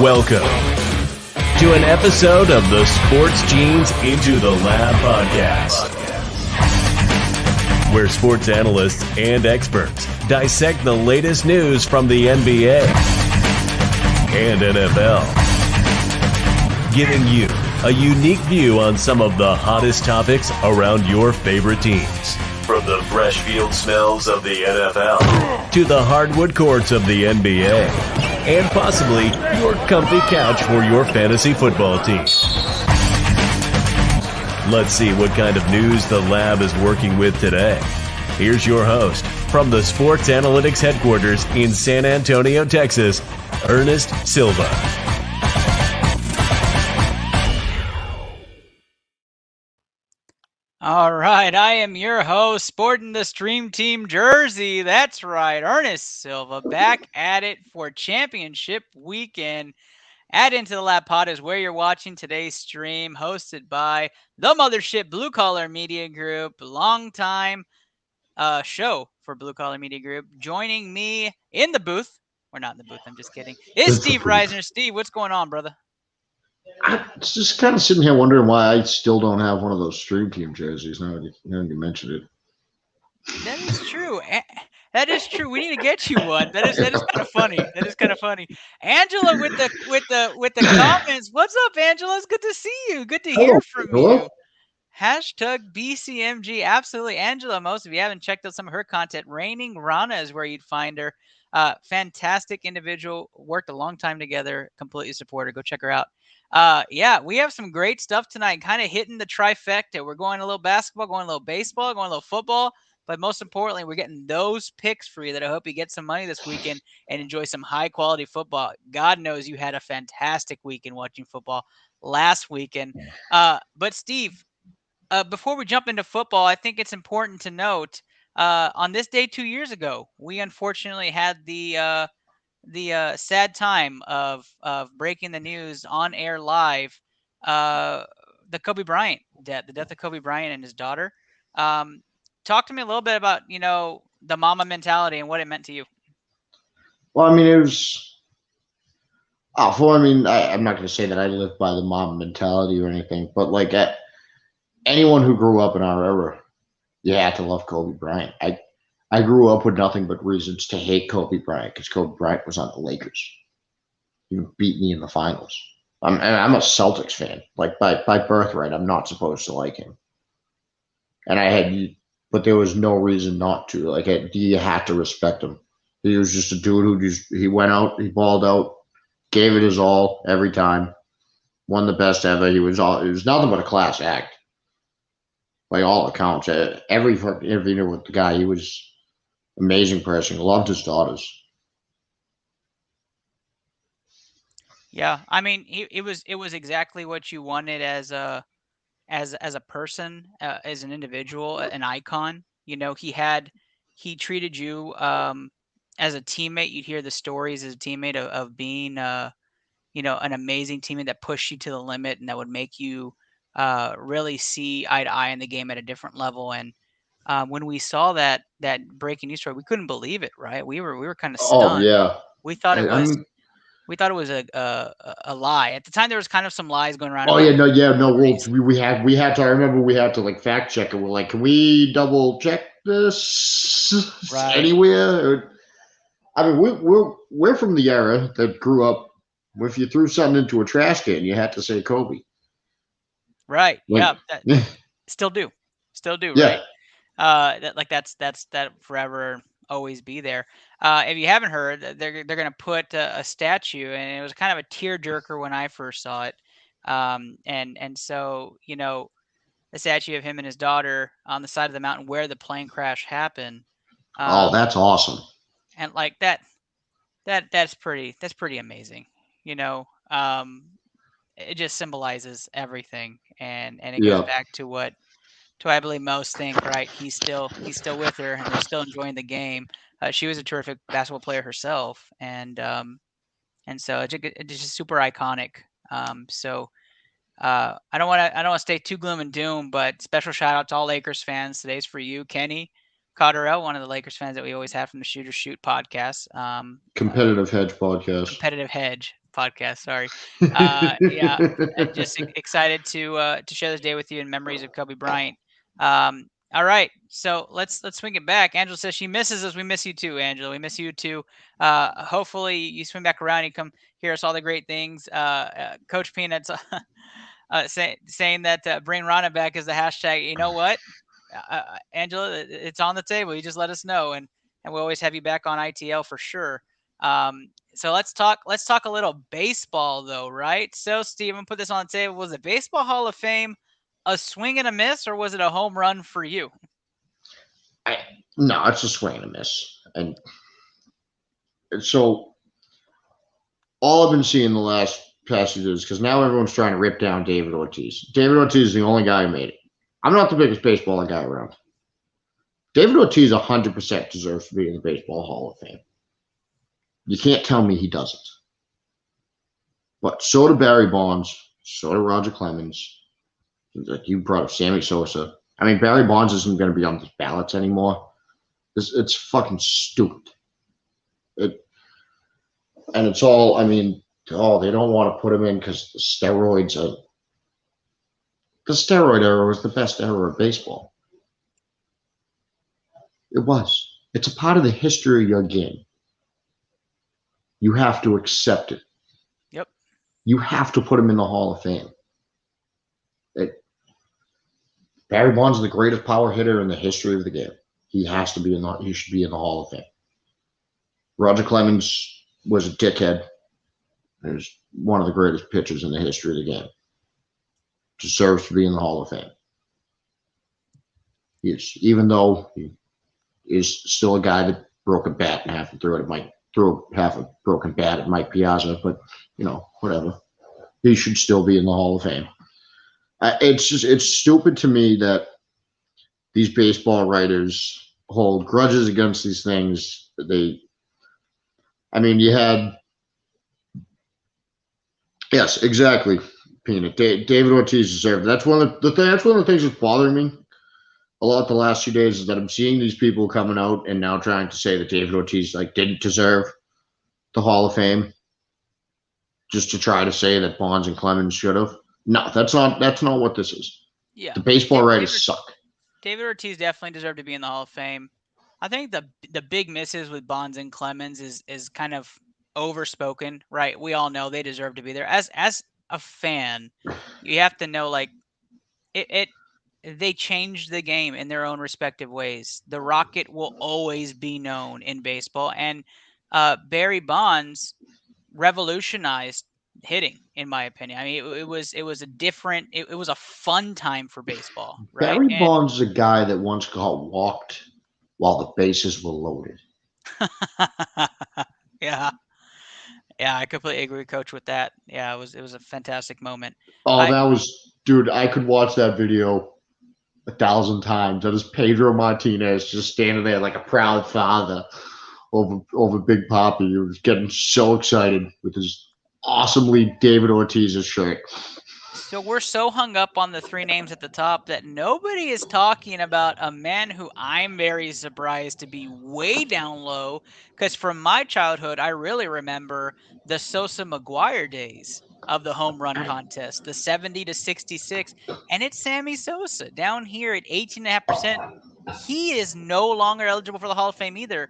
Welcome to an episode of the Sports Genes Into the Lab podcast, where sports analysts and experts dissect the latest news from the NBA and NFL, giving you a unique view on some of the hottest topics around your favorite teams. From the fresh field smells of the NFL to the hardwood courts of the NBA, and possibly your comfy couch for your fantasy football team. Let's see what kind of news the lab is working with today. Here's your host from the Sports Analytics headquarters in San Antonio, Texas, Ernest Silva. All right, I am your host, sporting the Stream Team jersey. That's right, Ernest Silva, back at it for championship weekend. At Into the Lab Pod is where you're watching today's stream, hosted by the Mothership Blue Collar Media Group, longtime show for Blue Collar Media Group. Joining me in the booth, or not in the booth, I'm just kidding, is Steve Reisner. Steve, what's going on, brother? I'm just kind of sitting here wondering why I still don't have one of those Stream Team jerseys. Now you mentioned it. That is true. That is true. We need to get you one. That is kind of funny. That is kind of funny. Angela with the comments. What's up, Angela? It's good to see you. Good to hear from you. Hashtag BCMG. Absolutely, Angela. Most of you haven't checked out some of her content. Reigning Rana is where you'd find her. Fantastic individual. Worked a long time together. Completely support her. Go check her out. Yeah, we have some great stuff tonight, kind of hitting the trifecta. We're going a little basketball, going a little baseball, going a little football, but most importantly, we're getting those picks for you that I hope you get some money this weekend and enjoy some high-quality football. God knows you had a fantastic weekend watching football last weekend. But Steve, before we jump into football, I think it's important to note, on this day 2 years ago, we unfortunately had the sad time of breaking the news on air live, the Kobe Bryant death, the death of Kobe Bryant and his daughter. Talk to me a little bit about, the mama mentality and what it meant to you. Well, I mean, it was awful. I mean, I'm not going to say that I live by the mom mentality or anything, but like anyone who grew up in our era, you had to love Kobe Bryant. I grew up with nothing but reasons to hate Kobe Bryant because Kobe Bryant was on the Lakers. He beat me in the finals. I'm a Celtics fan. Like by birthright, I'm not supposed to like him. But there was no reason not to. Like you had to respect him. He was just a dude he went out, he balled out, gave it his all every time, won the best ever. It was nothing but a class act. By all accounts, every interview with the guy, he was amazing person. Loved his daughters. Yeah, I mean, it was exactly what you wanted as a person, as an individual, an icon. He treated you as a teammate. You'd hear the stories as a teammate of being an amazing teammate that pushed you to the limit and that would make you really see eye to eye in the game at a different level. And when we saw that breaking news story, we couldn't believe it. Right? We were kind of stunned. Oh yeah. We thought it was a lie. At the time, there was kind of some lies going around. Oh yeah, no. We had to. I remember we had to like fact check it. We're like, can we double check this anywhere? I mean, we're from the era that grew up. If you threw something into a trash can, you had to say Kobe. Right. Like, yeah. Still do. Yeah. Right. That forever always be there. If you haven't heard, they're going to put a statue, and it was kind of a tearjerker when I first saw it. And so, the statue of him and his daughter on the side of the mountain where the plane crash happened. That's awesome. And like that's pretty amazing. It just symbolizes everything, and it goes back to what I believe most think. Right, he's still with her, and they're still enjoying the game. She was a terrific basketball player herself, and so it's just super iconic. So I don't want to stay too gloom and doom, but special shout out to all Lakers fans. Today's for you, Kenny Cotterell, one of the Lakers fans that we always have from the Shoot or Shoot podcast. Competitive Hedge podcast. Competitive Hedge podcast. Sorry. Yeah, just excited to share this day with you and memories of Kobe Bryant. All right, so let's swing it back. Angela says she misses us. We miss you too, Angela. We miss you too. Hopefully you swing back around. You come hear us all the great things. Coach Peanuts saying that bring Rana back is the hashtag. You know what, Angela, it's on the table. You just let us know, and we always have you back on ITL for sure. So let's talk a little baseball though, right? So Steven, put this on the table. Was the Baseball Hall of Fame a swing and a miss, or was it a home run for you? No, it's a swing and a miss. And so all I've been seeing the past few years, because now everyone's trying to rip down David Ortiz. David Ortiz is the only guy who made it. I'm not the biggest baseball guy around. David Ortiz 100% deserves to be in the Baseball Hall of Fame. You can't tell me he doesn't. But so do Barry Bonds, so do Roger Clemens. Like you brought up Sammy Sosa. I mean, Barry Bonds isn't going to be on the ballots anymore. It's fucking stupid. And it's all, I mean, they don't want to put him in because the steroid era was the best era of baseball. It was. It's a part of the history of your game. You have to accept it. Yep. You have to put him in the Hall of Fame. Barry Bonds is the greatest power hitter in the history of the game. He should be in the Hall of Fame. Roger Clemens was a dickhead. He was one of the greatest pitchers in the history of the game. Deserves to be in the Hall of Fame. Even though he is still a guy that broke a bat in half and threw half a broken bat at Mike Piazza, but whatever. He should still be in the Hall of Fame. It's stupid to me that these baseball writers hold grudges against these things. Yes, exactly, Peanut. David Ortiz deserved it. That's one of the things that's bothering me a lot the last few days is that I'm seeing these people coming out and now trying to say that David Ortiz didn't deserve the Hall of Fame, just to try to say that Bonds and Clemens should have. No, that's not what this is. Yeah, the baseball writers suck. David Ortiz definitely deserved to be in the Hall of Fame. I think the big misses with Bonds and Clemens is kind of overspoken, right? We all know they deserve to be there. As a fan, you have to know they changed the game in their own respective ways. The Rocket will always be known in baseball, and Barry Bonds revolutionized hitting, in my opinion. I mean, it was a different. It was a fun time for baseball. Right? Barry Bonds is a guy that once got walked while the bases were loaded. Yeah, I completely agree, Coach, with that. Yeah, it was a fantastic moment. Dude, I could watch that video 1,000 times. That is Pedro Martinez just standing there like a proud father over Big Papi. He was getting so excited with his awesomely David Ortiz's shirt. So we're so hung up on the three names at the top that nobody is talking about a man who I'm very surprised to be way down low, because from my childhood, I really remember the Sosa McGwire days of the home run contest, the 70 to 66, and it's Sammy Sosa down here at 18.5%. He is no longer eligible for the Hall of Fame either.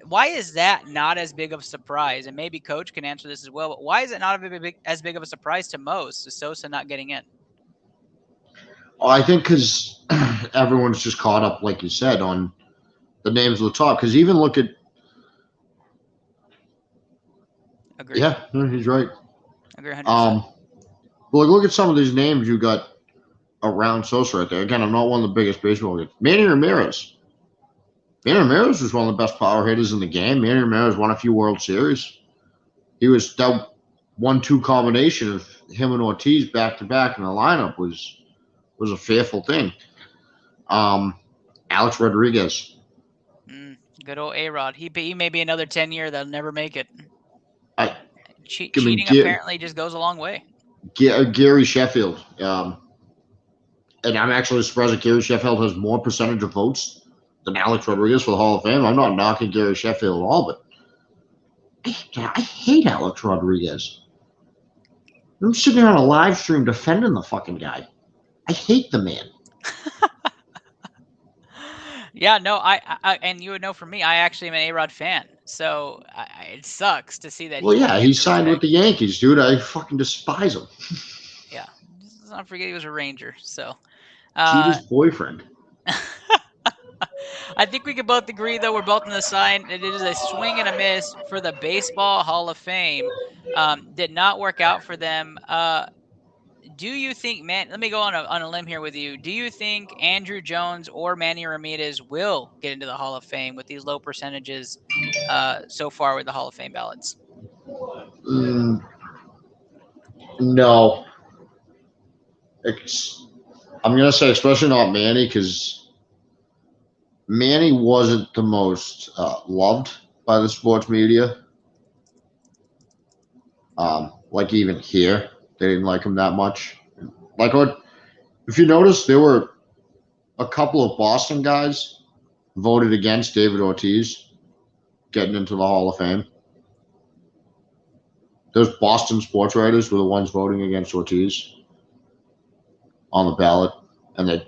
Why is that not as big of a surprise? And maybe Coach can answer this as well, but why is it not as big of a surprise to most, Sosa not getting in? I think because everyone's just caught up, like you said, on the names of the top. Because even look at... Agreed. Yeah, he's right. Agree 100%. Look at some of these names you got around Sosa right there. Again, I'm not one of the biggest baseball guys. Manny Ramirez. Manny Ramirez was one of the best power hitters in the game. Manny Ramirez won a few World Series. He was that 1-2 combination of him and Ortiz back to back in the lineup was a fearful thing. Alex Rodriguez. Good old A-Rod. He may be another 10-year that'll never make it. Cheating apparently just goes a long way. Gary Sheffield. And I'm actually surprised that Gary Sheffield has more percentage of votes than Alex Rodriguez for the Hall of Fame. I'm not knocking Gary Sheffield at all, but I hate Alex Rodriguez. I'm sitting here on a live stream defending the fucking guy. I hate the man. Yeah, no, I and you would know from me, I actually am an A-Rod fan. So it sucks to see that. Well, he yeah, won't he get the signed with respect. the Yankees, dude. I fucking despise him. Yeah, let's not forget he was a Ranger. So, Jeter's boyfriend. I think we can both agree, though, we're both on the side. It is a swing and a miss for the Baseball Hall of Fame. Did not work out for them. Do you think, man? Let me go on a limb here with you. Do you think Andrew Jones or Manny Ramirez will get into the Hall of Fame with these low percentages so far with the Hall of Fame ballots? No. I'm gonna say especially not Manny, because Manny wasn't the most loved by the sports media. Like even here, they didn't like him that much. Like if you notice, there were a couple of Boston guys voted against David Ortiz getting into the Hall of Fame. Those Boston sports writers were the ones voting against Ortiz on the ballot, and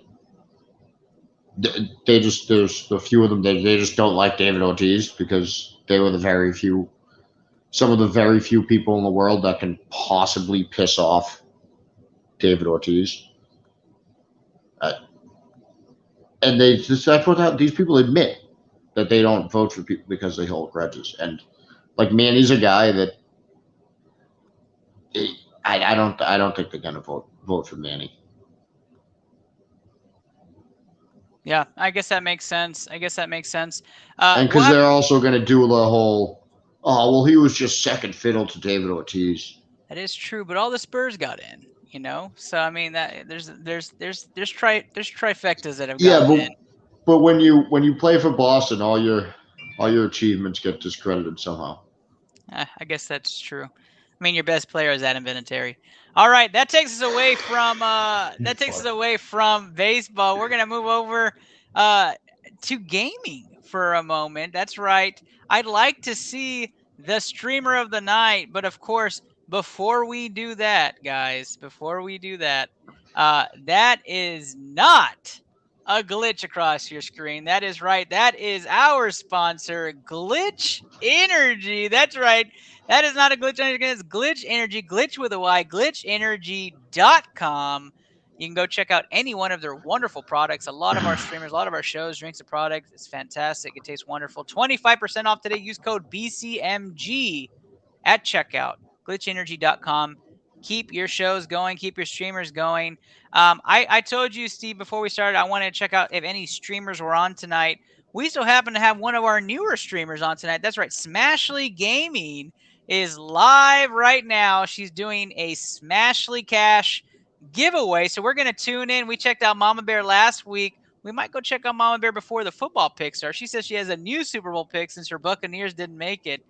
they just, there's a few of them that they just don't like David Ortiz because they were some of the very few people in the world that can possibly piss off David Ortiz. And that's what these people admit, that they don't vote for people because they hold grudges. And like Manny's a guy that I don't think they're gonna vote for Manny. Yeah, I guess that makes sense. And because they're also going to do the whole, oh, well, he was just second fiddle to David Ortiz. That is true, but all the Spurs got in, you know. So I mean, that there's trifectas that have gotten in. But when you play for Boston, all your achievements get discredited somehow. I guess that's true. I mean, your best player is Adam Vinatieri. All right, that takes us away from baseball. We're gonna move over to gaming for a moment. That's right. I'd like to see the streamer of the night, but of course, before we do that, guys, that is not a glitch across your screen. That is right. That is our sponsor, Glitch Energy. That's right. That is not a glitch energy. It's Glitch Energy. Glitch with a Y. GlitchEnergy.com. You can go check out any one of their wonderful products. A lot of our streamers, a lot of our shows drinks the product. It's fantastic. It tastes wonderful. 25% off today. Use code BCMG at checkout. GlitchEnergy.com. Keep your shows going. Keep your streamers going. I told you, Steve, before we started, I wanted to check out if any streamers were on tonight. We still happen to have one of our newer streamers on tonight. That's right. Smashly Gaming is live right now. She's doing a Smashly Cash giveaway. So we're going to tune in. We checked out Mama Bear last week. We might go check out Mama Bear before the football picks are. She says she has a new Super Bowl pick since her Buccaneers didn't make it.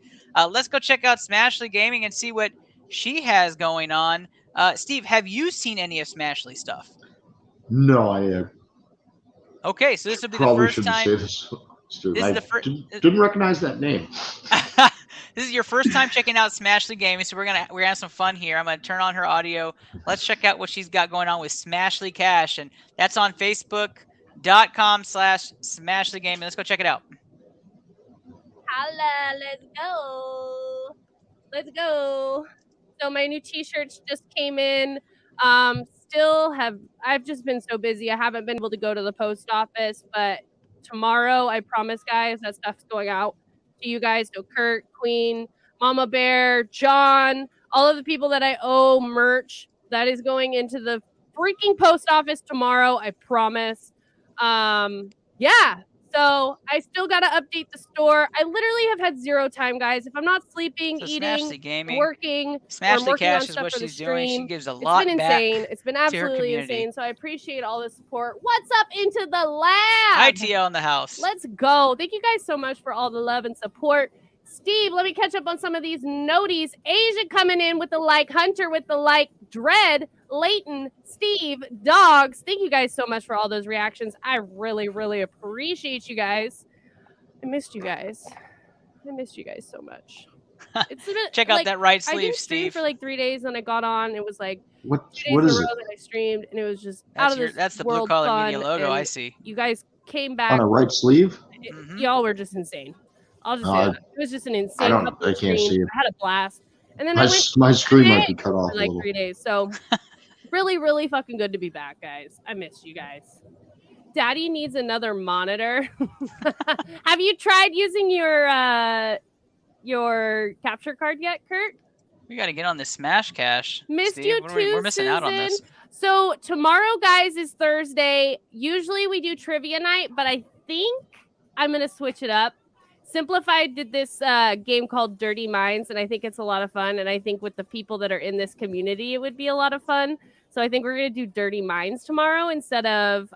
Let's go check out Smashly Gaming and see what she has going on. Steve, have you seen any of Smashly stuff? No, I have. Okay, so this will be Probably the first time. Say this. Didn't recognize that name. This is your first time checking out Smashly Gaming, so we're gonna have some fun here. I'm gonna turn on her audio. Let's check out what she's got going on with Smashly Cash, and that's on Facebook.com/Smashly Gaming. Let's go check it out. Holla, let's go. So my new t-shirts just came in. I've just been so busy. I haven't been able to go to the post office, but tomorrow, I promise, guys, that stuff's going out to you guys. So Kurt, Queen, Mama Bear, John, all of the people that I owe merch, that is going into the freaking post office tomorrow. I promise. Yeah. So I still got to update the store. I literally have had zero time, guys. If I'm not sleeping, eating, working, Smashly Cash is what she's doing. She gives a lot back. It's been insane. It's been absolutely insane. So I appreciate all the support. What's up into the lab? ITL in the house. Let's go. Thank you guys so much for all the love and support. Steve, let me catch up on some of these noties. Asia coming in with the like, Hunter with the like, Dread, Leighton, Steve, Dogs. Thank you guys so much for all those reactions. I really, really appreciate you guys. I missed you guys so much. It's been, Check out like, that right I sleeve, didn't stream Steve. for like 3 days, and I got on. It was like What 2 days what in is a it? row that I streamed, and it was just out of this That's the blue world collar fun, media logo. I and see. You guys came On back. a right sleeve? Mhm. Y'all were just insane. I'll just No, say I- that. It was just an insane couple I of can't streams. see it. I had a blast. And then I went My screen might be for cut off a like little. 3 days. So really, really fucking good to be back, guys. I missed you guys. Daddy needs another monitor. Have you tried using your capture card yet, Kurt? We got to get on this Smash Cash. Missed Steve. you We're too, missing out on this. Susan. So tomorrow, guys, is Thursday. Usually we do trivia night, but I think I'm gonna switch it up. Simplified did this game called Dirty Minds, and I think it's a lot of fun. And I think with the people that are in this community, it would be a lot of fun. So I think we're gonna do Dirty Minds tomorrow instead of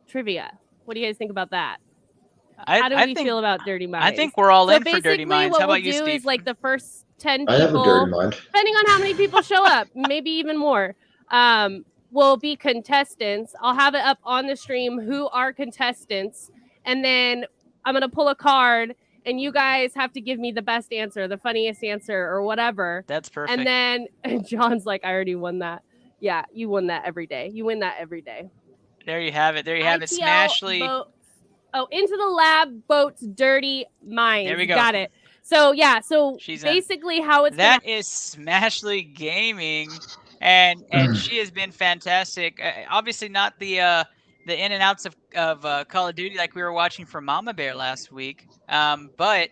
trivia. What do you guys think about that? How do we feel about Dirty Minds? I think we're all So in for Dirty basically Minds. what How about we'll you, do Steve? is like the first 10 I have a people, dirty mind. depending on how many people show up, maybe even more, will be contestants. I'll have it up on the stream who are contestants, and then I'm gonna pull a card, and you guys have to give me the best answer, the funniest answer, or whatever. That's perfect. And then John's like, I already won that. Yeah, you won that every day. You win that every day. There you have it. There you have it. Smashly. Into the Lab Boats Dirty Minds. There we go. Got it. So yeah, so She's in. basically how it's That is Smashly Gaming, and she has been fantastic. Obviously not the in and outs of Call of Duty like we were watching for Mama Bear last week, but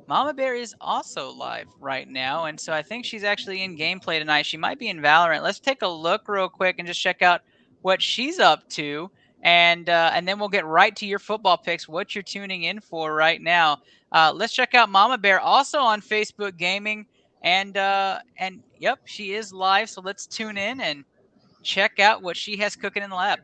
Mama Bear is also live right now, and so I think she's actually in gameplay tonight. She might be in Valorant. Let's take a look real quick and just check out what she's up to, and then we'll get right to your football picks, what you're tuning in for right now. Let's check out Mama Bear, also on Facebook Gaming, and yep, she is live. So let's tune in and check out what she has cooking in the lab.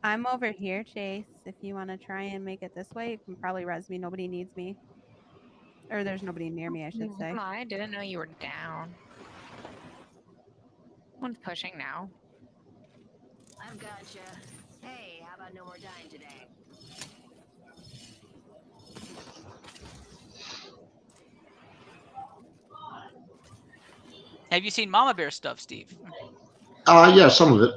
I'm over here, Chase. If you want to try and make it this way, you can probably res me. Nobody needs me. Or there's nobody near me, I should say. I didn't know you were down. One's pushing now. I've gotcha. Hey, how about no more dying today? Have you seen Mama Bear stuff, Steve? Yeah, some of it.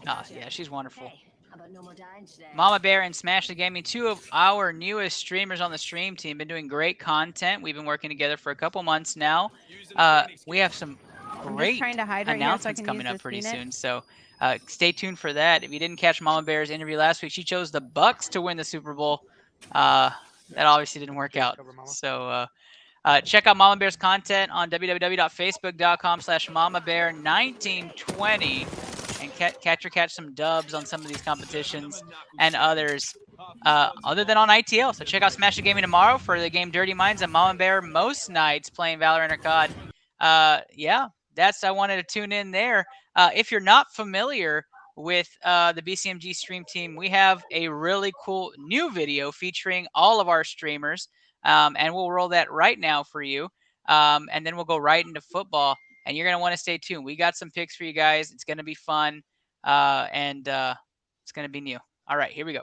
Oh, yeah, she's wonderful. Hey, how about no more dying today? Mama Bear and Smashly Gaming, two of our newest streamers on the stream team, been doing great content. We've been working together for a couple months now. We have some great trying to hide right here so I announcements can coming use up this pretty Phoenix. soon. So stay tuned for that. If you didn't catch Mama Bear's interview last week, she chose the Bucks to win the Super Bowl. That obviously didn't work out. So check out Mama Bear's content on www.facebook.com/MamaBear1920 and catch some dubs on some of these competitions and others other than on ITL. So check out Smashly Gaming tomorrow for the game Dirty Minds and Mama Bear most nights playing Valorant or COD. Yeah, I wanted to tune in there. If you're not familiar with the BCMG stream team, we have a really cool new video featuring all of our streamers. And we'll roll that right now for you. And then we'll go right into football. And you're going to want to stay tuned. We got some picks for you guys. It's going to be fun. And it's going to be new. All right, here we go.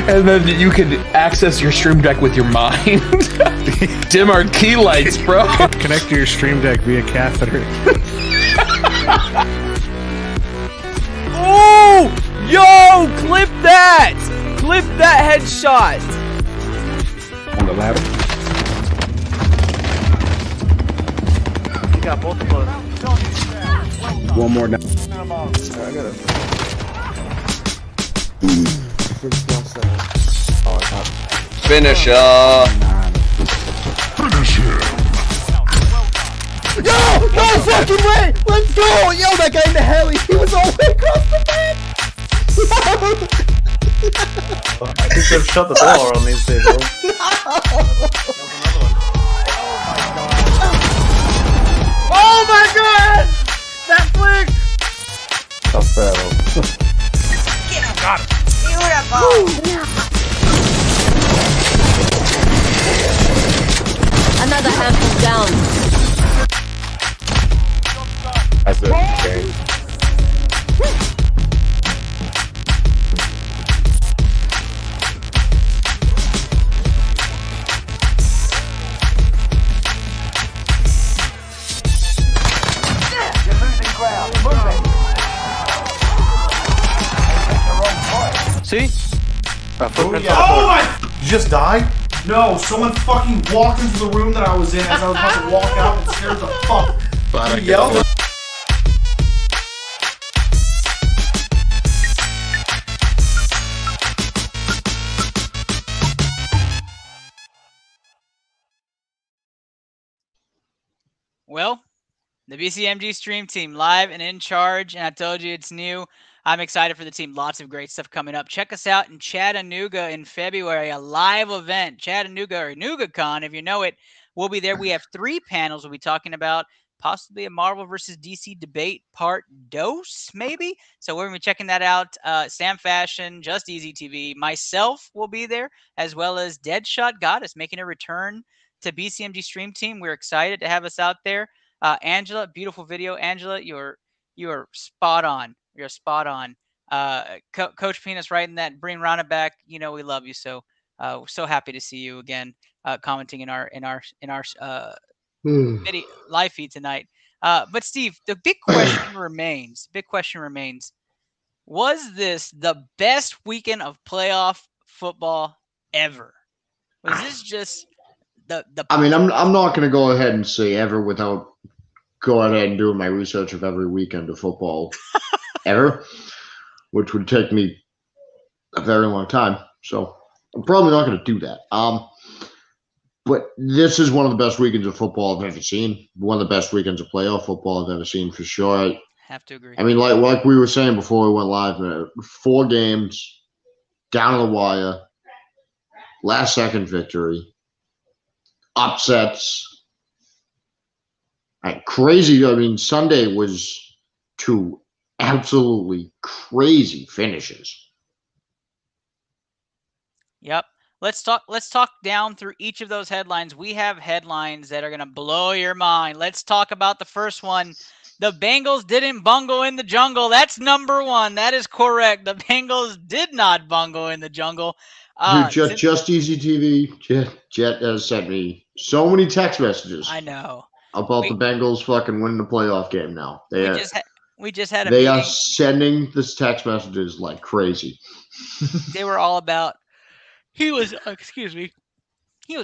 And then you can access your stream deck with your mind. Dim our key lights, bro. Connect to your stream deck via catheter. Oh! Yo! Clip that! Clip that headshot! On the ladder. You got both of those. One more now. I got it. Finish No! No fucking way! Let's go! Yo, that guy in the heli, he was all the way across the map! I think they've shut the door on these people. Oh my god! That flick! Tough battle. See? Oh my! Did you just die? No, someone fucking walked into the room that I was in as I was about to walk out and scared the fuck. You yelled. Well, the BCMG stream team live and in charge, and I told you it's new. I'm excited for the team. Lots of great stuff coming up. Check us out in Chattanooga in February, a live event, Chattanooga or NoogaCon, if you know it. We'll be there. We have 3 panels we'll be talking about, possibly a Marvel versus DC debate part dos, maybe. So we're going to be checking that out. Sam Fashion, Just Easy TV, myself will be there, as well as Deadshot Goddess making a return to BCMG stream team. We're excited to have us out there. Angela, beautiful video. Angela, you are spot on. You're spot on. Coach Penis writing that, bring Rana back. You know we love you. So we're so happy to see you again, commenting in our video, live feed tonight. But Steve, the big question remains. Was this the best weekend of playoff football ever? Was this just the? I mean, I'm not going to go ahead and say ever without going ahead and doing my research of every weekend of football ever, which would take me a very long time. So I'm probably not going to do that. But this is one of the best weekends of football I've ever seen. One of the best weekends of playoff football I've ever seen for sure. I have to agree. I mean, like we were saying before we went live, 4 games down to the wire, last second victory, upsets. Crazy. I mean, Sunday was 2 absolutely crazy finishes. Yep. Let's talk down through each of those headlines. We have headlines that are going to blow your mind. Let's talk about the first one. The Bengals didn't bungle in the jungle. That's number 1. That is correct. The Bengals did not bungle in the jungle. Dude, Just Easy TV, Jet has sent me so many text messages. I know. About the Bengals fucking winning the playoff game now. We just had a They meeting. are sending this text messages like crazy. They were all about he was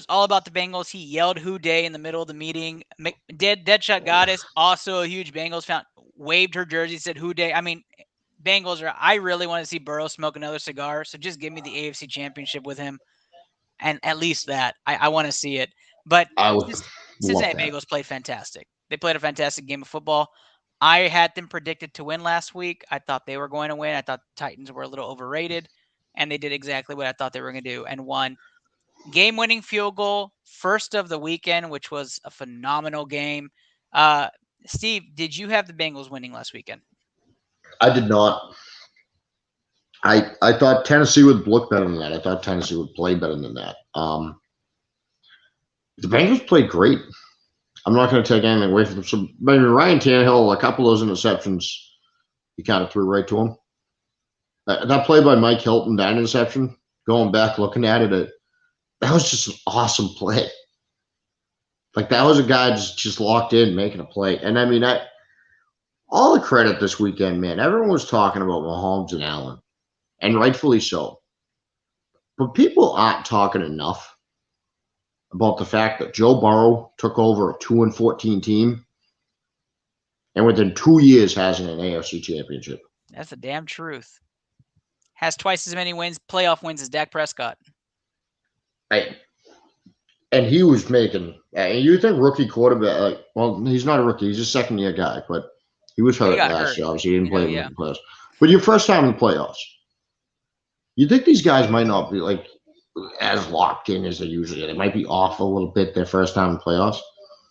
all about the Bengals. He yelled "Who Day" in the middle of the meeting. Deadshot Goddess, also a huge Bengals fan, waved her jersey, said "Who Day." I mean, Bengals are. I really want to see Burrow smoke another cigar, so just give me the AFC Championship with him, and at least that. I want to see it. But Cincinnati Bengals played fantastic. They played a fantastic game of football. I had them predicted to win last week. I thought they were going to win. I thought the Titans were a little overrated, and they did exactly what I thought they were going to do and won. Game-winning field goal, first of the weekend, which was a phenomenal game. Steve, did you have the Bengals winning last weekend? I did not. I thought Tennessee would look better than that. I thought Tennessee would play better than that. The Bengals played great. I'm not going to take anything away from them. So maybe Ryan Tannehill, a couple of those interceptions, he kind of threw right to him. That play by Mike Hilton, that interception, going back looking at it, that was just an awesome play. Like, that was a guy just locked in making a play. And I mean, all the credit this weekend, man. Everyone was talking about Mahomes and Allen, and rightfully so. But people aren't talking enough about the fact that Joe Burrow took over a 2-14 team and within 2 years has an AFC championship. That's the damn truth. Has twice as many playoff wins as Dak Prescott. And he was making, you think rookie quarterback, well, he's not a rookie, he's a second-year guy, but he was hurt last year. Obviously, he didn't play in the playoffs. But your first time in the playoffs, you think these guys might not be like as locked in as they usually are. They might be off a little bit their first time in playoffs.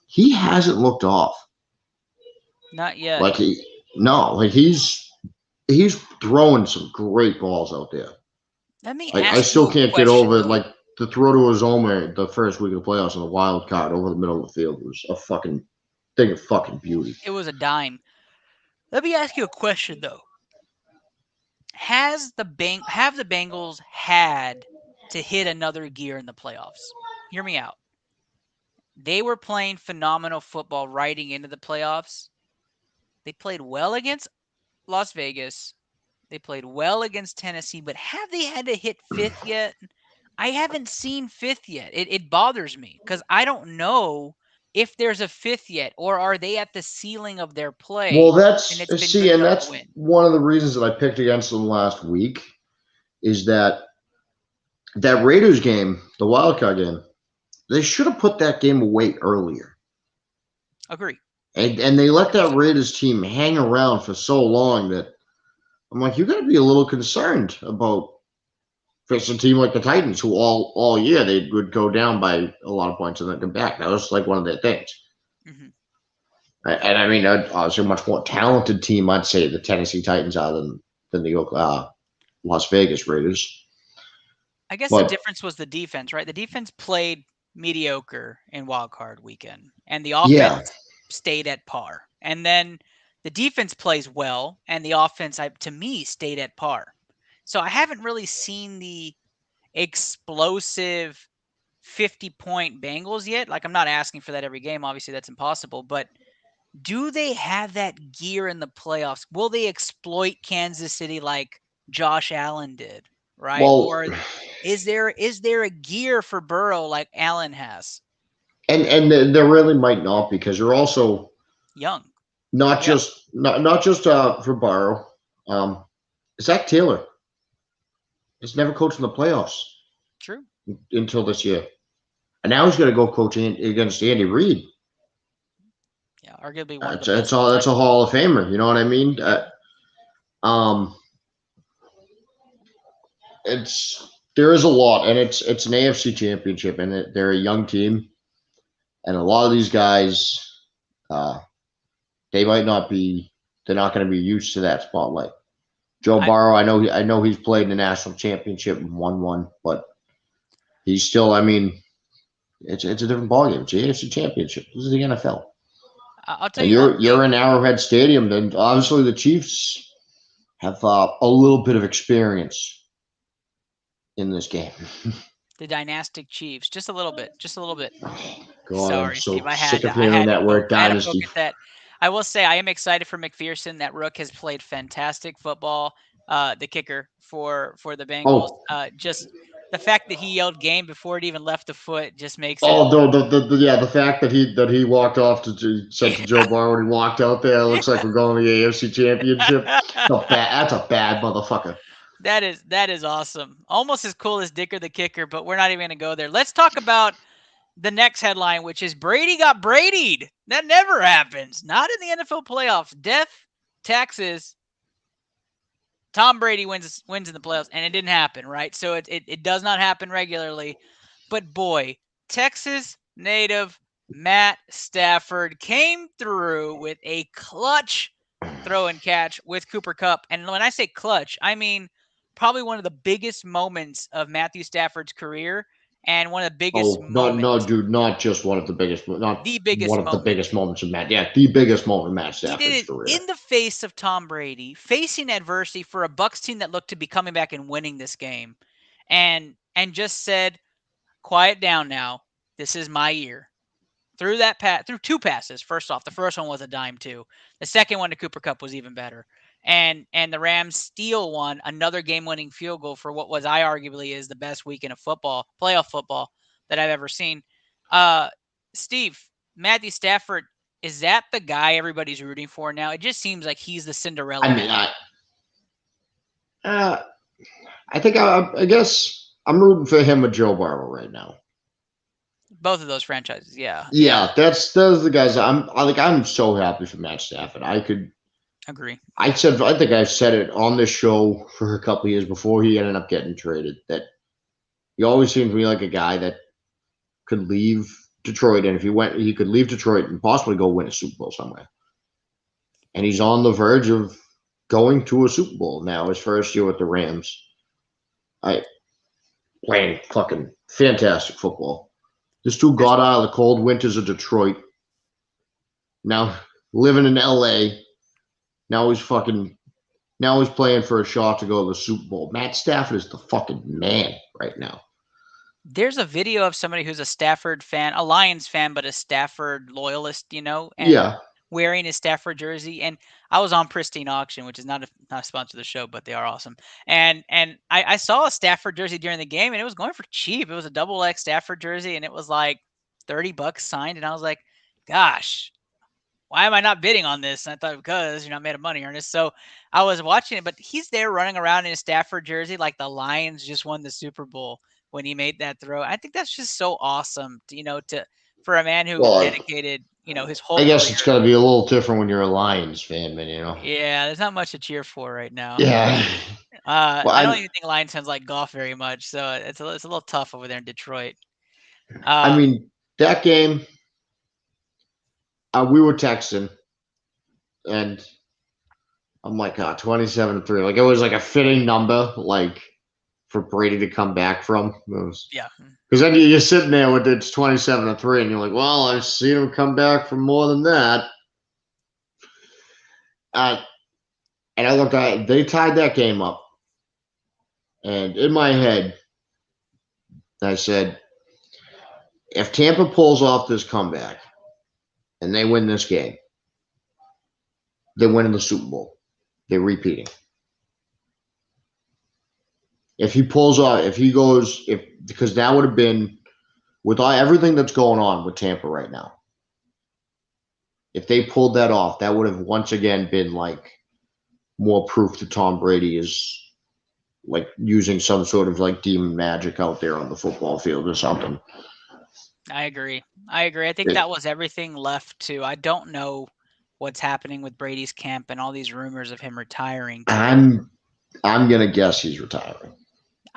He hasn't looked off. Not yet. He's throwing some great balls out there. Let me I still can't get over the throw to Azoma the first week of the playoffs on the wild card over the middle of the field was a fucking thing of fucking beauty. It was a dime. Let me ask you a question though. Have the Bengals had to hit another gear in the playoffs? Hear me out. They were playing phenomenal football riding into the playoffs. They played well against Las Vegas. They played well against Tennessee, but have they had to hit 5th yet? I haven't seen 5th yet. It bothers me because I don't know if there's a 5th yet, or are they at the ceiling of their play? Well, that's and it's been see, good and enough that's to win. one of the reasons that I picked against them last week is that Raiders game, the wild card game, they should have put that game away earlier. Agree. And they let that Raiders team hang around for so long that I'm like, you got to be a little concerned about facing a team like the Titans, who all year they would go down by a lot of points and then come back. That was like one of their things. Mm-hmm. And I mean, obviously a much more talented team, I'd say, the Tennessee Titans are than the Las Vegas Raiders. I guess the difference was the defense, right? The defense played mediocre in Wild Card weekend, and the offense stayed at par. And then the defense plays well, and the offense, to me, stayed at par. So I haven't really seen the explosive 50-point Bengals yet. Like, I'm not asking for that every game. Obviously, that's impossible. But do they have that gear in the playoffs? Will they exploit Kansas City like Josh Allen did, right? Well, or is there a gear for Burrow like Allen has? And there really might not, because you're also young. Not just for Burrow. Zach Taylor has never coached in the playoffs. True. Until this year, and now he's going to go coaching against Andy Reid. Yeah, arguably one. That's a Hall of Famer. You know what I mean? There is a lot, and it's an AFC championship, and they're a young team, and a lot of these guys, they're not going to be used to that spotlight. Joe Burrow, I know he's played in the national championship and won one, but he's still, I mean, it's a different ballgame. It's the AFC championship. This is the NFL. I'll tell you, you're in Arrowhead Stadium, and obviously the Chiefs have a little bit of experience in this game. The dynastic Chiefs, just a little bit. God, sorry, I'm so Steve. sick of hearing that word, dynasty. I will say I am excited for McPherson. That rook has played fantastic football. The kicker for the Bengals. Just the fact that he yelled game before it even left the foot just makes it. The fact that he walked off said to Joe Burrow when he walked out there, it looks like we're going to the AFC Championship. That's a bad motherfucker. That is awesome. Almost as cool as Dicker the kicker, but we're not even going to go there. Let's talk about the next headline, which is Brady got Brady'd. That never happens. Not in the NFL playoffs. Death, taxes. Tom Brady wins in the playoffs, and it didn't happen, right? So it does not happen regularly. But boy, Texas native Matt Stafford came through with a clutch throw and catch with Cooper Kupp. And when I say clutch, I mean probably one of the biggest moments of Matthew Stafford's career. And one of the biggest moments. No, dude, not just one of the biggest, not the biggest one of the biggest moments of Matt. Yeah, the biggest moment of Matt Stafford's career. In the face of Tom Brady, facing adversity for a Bucs team that looked to be coming back and winning this game, and just said, "Quiet down now. This is my year." Through two passes. First off, the first one was a dime too. The second one to Cooper Kupp was even better. And the Rams steal another game-winning field goal for what was arguably is the best weekend of football, playoff football, that I've ever seen. Steve, Matthew Stafford, is that the guy everybody's rooting for now? It just seems like he's the Cinderella. I mean, I think I guess I'm rooting for him with Joe Burrow right now. Both of those franchises, yeah. Yeah, those the guys. I'm so happy for Matt Stafford. I could agree. I think I've said it on this show for a couple of years before he ended up getting traded, that he always seemed to me like a guy that could leave Detroit, and if he could leave Detroit and possibly go win a Super Bowl somewhere. And he's on the verge of going to a Super Bowl now, his first year with the Rams. Playing fucking fantastic football. This dude got out of the cold winters of Detroit. Now living in LA. Now he's playing for a shot to go to the Super Bowl. Matt Stafford is the fucking man right now. There's a video of somebody who's a Stafford fan, a Lions fan, but a Stafford loyalist, and yeah. wearing his Stafford jersey, and I was on Pristine Auction, which is not a sponsor of the show, but they are awesome. And I saw a Stafford jersey during the game, and it was going for cheap. It was a double X Stafford jersey, and it was like $30 signed, and I was like, gosh, why am I not bidding on this? And I thought, because you're not made of money, Ernest. So I was watching it, but he's there running around in a Stafford jersey like the Lions just won the Super Bowl when he made that throw. I think that's just so awesome, for a man who dedicated, his whole I guess career. it's going to be a little different when you're a Lions fan, man, Yeah, there's not much to cheer for right now. Yeah. I don't even think Lions fans like golf very much, so it's a little tough over there in Detroit. I mean, that game, we were texting, and I'm like, 27-3. Like, it was like a fitting number, like, for Brady to come back from. Yeah. Because then you're sitting there with it's 27-3, and you're like, well, I've seen him come back from more than that. And I looked at it, they tied that game up. And in my head, I said, if Tampa pulls off this comeback and they win this game, they're winning the Super Bowl. They're repeating. If he pulls off, because that would have been, with everything that's going on with Tampa right now, if they pulled that off, that would have once again been like more proof that Tom Brady is like using some sort of like demon magic out there on the football field or something. I agree. I think that was everything left to. I don't know what's happening with Brady's camp and all these rumors of him retiring. I'm gonna guess he's retiring.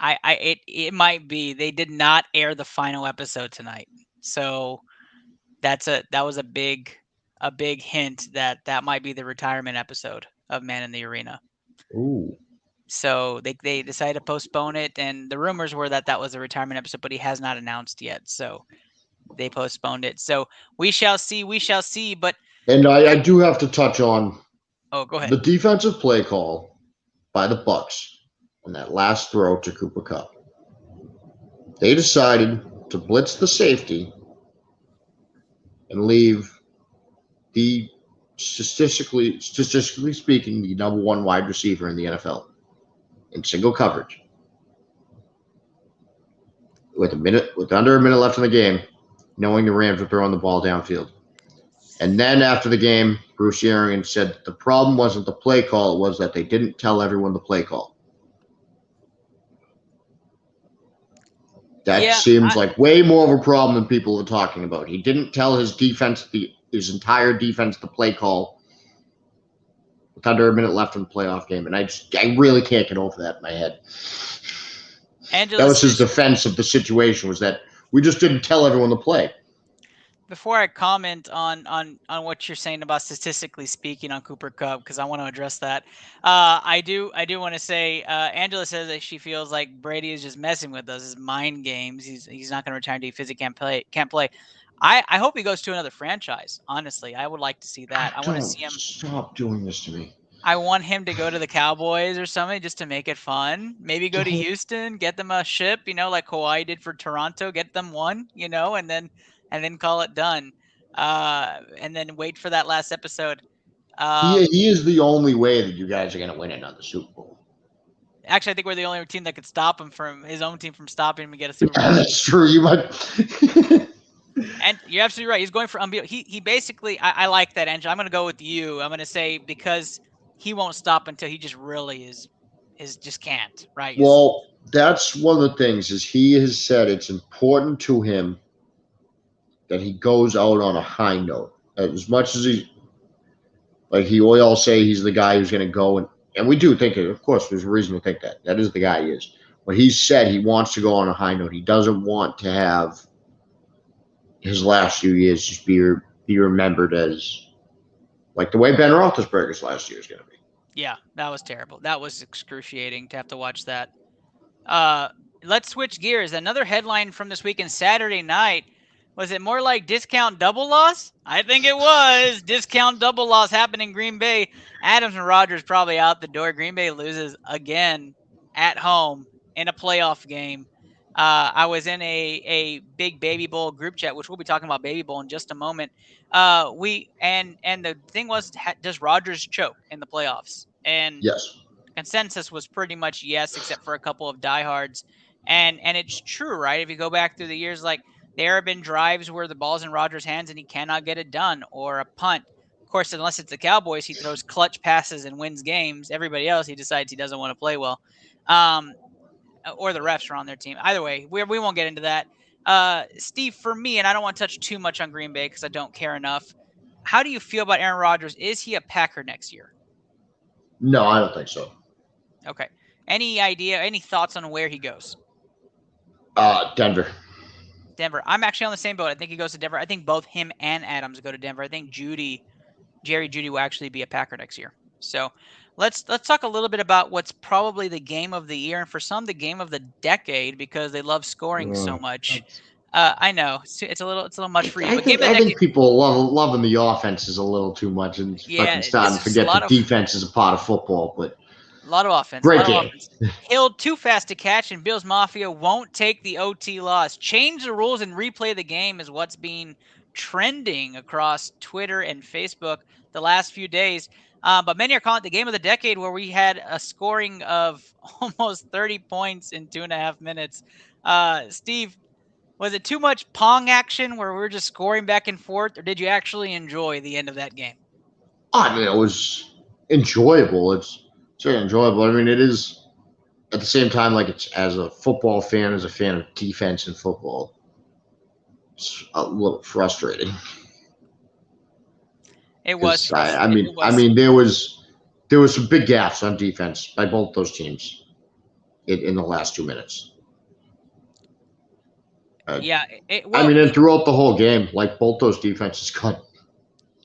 It might be. They did not air the final episode tonight, so that was a big hint that might be the retirement episode of Man in the Arena. Ooh. So they decided to postpone it, and the rumors were that was a retirement episode, but he has not announced yet. So they postponed it. So we shall see. But I do have to touch on. Oh, go ahead. The defensive play call by the Bucs on that last throw to Cooper Kupp. They decided to blitz the safety and leave the statistically speaking, the number one wide receiver in the NFL in single coverage. With under a minute left in the game, knowing the Rams were throwing the ball downfield. And then after the game, Bruce Arians said the problem wasn't the play call, it was that they didn't tell everyone the play call. That seems like way more of a problem than people are talking about. He didn't tell his defense, his entire defense, the play call with under a minute left in the playoff game. And I really can't get over that in my head. That was his defense of the situation, was that we just didn't tell everyone the play. Before I comment on what you're saying about statistically speaking on Cooper Kupp, because I want to address that, I do want to say Angela says that she feels like Brady is just messing with us, his mind games. He's not going to retire until he physically can't play. I hope he goes to another franchise. Honestly, I would like to see that. I want to see him. Stop doing this to me. I want him to go to the Cowboys or something just to make it fun. Maybe go to Houston, get them a ship, like Hawaii did for Toronto, get them one, and then call it done. And then wait for that last episode. He is the only way that you guys are going to win another Super Bowl. Actually, I think we're the only team that could stop him from his own team from stopping him and get a Super Bowl. Yeah, that's true. You might. And you're absolutely right. He's going for unbeatable. He basically, I like that, Angela. I'm going to go with you. I'm going to say because he won't stop until he just really is just can't, right? Well, that's one of the things is he has said it's important to him that he goes out on a high note. As much as we all say he's the guy who's going to go, and we do think it. Of course, there's a reason to think that. That is the guy he is. But he said he wants to go on a high note. He doesn't want to have his last few years just be remembered as like the way Ben Roethlisberger's last year is going to be. Yeah, that was terrible. That was excruciating to have to watch that. Let's switch gears. Another headline from this weekend, Saturday night. Was it more like discount double loss? I think it was. Discount double loss happened in Green Bay. Adams and Rodgers probably out the door. Green Bay loses again at home in a playoff game I was in a big Baby Bowl group chat, which we'll be talking about Baby Bowl in just a moment. And the thing was, does Rodgers choke in the playoffs? And Yes. consensus was pretty much yes, except for a couple of diehards. And it's true, right? If you go back through the years, like there have been drives where the ball's in Rodgers' hands and he cannot get it done, or a punt. Of course, unless it's the Cowboys, he throws clutch passes and wins games. Everybody else, he decides he doesn't want to play well. Or the refs are on their team. Either way, we won't get into that. Steve, for me, and I don't want to touch too much on Green Bay because I don't care enough. How do you feel about Aaron Rodgers? Is he a Packer next year? No, I don't think so. Okay. Any idea, any thoughts on where he goes? Denver. Denver. I'm actually on the same boat. I think he goes to Denver. I think both him and Adams go to Denver. I think Jerry Jeudy will actually be a Packer next year. So let's talk a little bit about what's probably the game of the year, and for some, the game of the decade, because they love scoring so much. I know it's a little much for you. I think people loving the offense is a little too much, and fucking starting to forget the defense is a part of football. But a lot of offense. Great game. Hill too fast to catch, and Bills Mafia won't take the OT loss. Change the rules and replay the game is what's been trending across Twitter and Facebook the last few days. But many are calling it the game of the decade, where we had a scoring of almost 30 points in 2.5 minutes. Steve, was it too much Pong action where we were just scoring back and forth, or did you actually enjoy the end of that game? I mean, it was enjoyable. It's certainly enjoyable. I mean, it is at the same time, like, it's as a football fan, as a fan of defense in football, it's a little frustrating. It was. I mean, there was some big gaffes on defense by both those teams in the last 2 minutes. And throughout the whole game, like, both those defenses cut.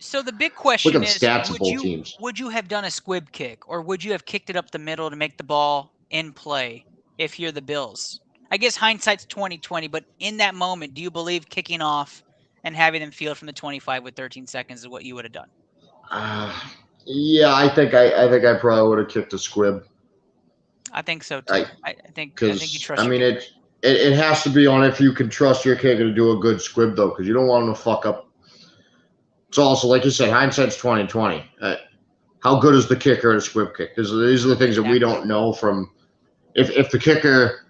So the big question look at the stats of both teams. Would you have done a squib kick, or would you have kicked it up the middle to make the ball in play if you're the Bills? I guess hindsight's 20/20, but in that moment, do you believe kicking off and having them field from the 25 with 13 seconds is what you would have done? Yeah, I think I probably would have kicked a squib. I think so too. I think you trust. I mean, it has to be on if you can trust your kicker to do a good squib, though, because you don't want him to fuck up. It's also, like you said, hindsight's 20/20. How good is the kicker at a squib kick? Because these are the things that we don't know from. If the kicker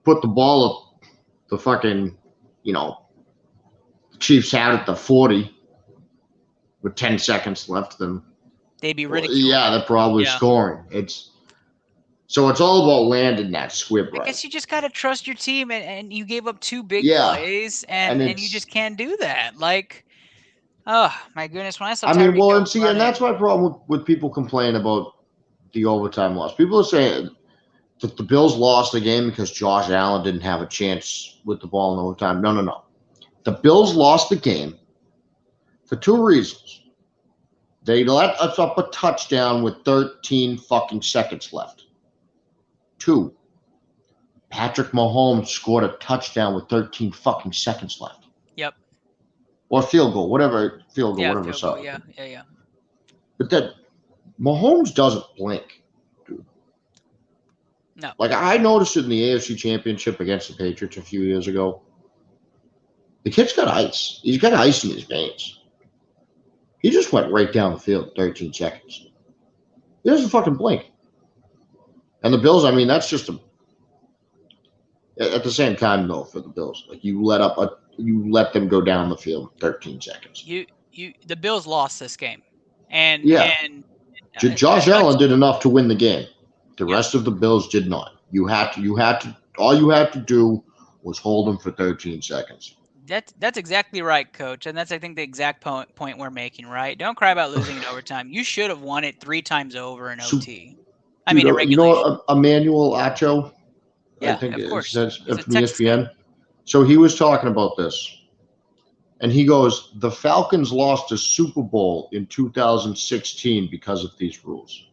put the ball up the fucking, Chiefs had at the 40 with 10 seconds left, then they'd be ridiculed. Yeah, they're probably scoring. So it's all about landing that squib right. I guess you just got to trust your team, and you gave up 2 big plays, and you just can't do that. Like, oh, my goodness. When I saw and that's my problem with people complaining about the overtime loss. People are saying that the Bills lost the game because Josh Allen didn't have a chance with the ball in overtime. No. The Bills lost the game for 2 reasons. They let us up a touchdown with 13 fucking seconds left. 2, Patrick Mahomes scored a touchdown with 13 fucking seconds left. Yep. Or field goal, whatever. Yeah. But that Mahomes doesn't blink, dude. No. Like, I noticed it in the AFC Championship against the Patriots a few years ago. The kid's got ice. He's got ice in his veins. He just went right down the field in 13 seconds. He doesn't fucking blink. And the Bills, I mean, that's just at the same time, though, for the Bills. Like, you let them go down the field in 13 seconds. The Bills lost this game. And Josh Allen did enough to win the game. The rest of the Bills did not. All you had to do was hold them for 13 seconds. That's exactly right, Coach. And that's, I think, the exact point we're making, right? Don't cry about losing in overtime. You should have won it 3 times over in OT. I mean, in regulation. Emmanuel Acho, I think of course. From ESPN. So he was talking about this. And he goes, the Falcons lost a Super Bowl in 2016 because of these rules.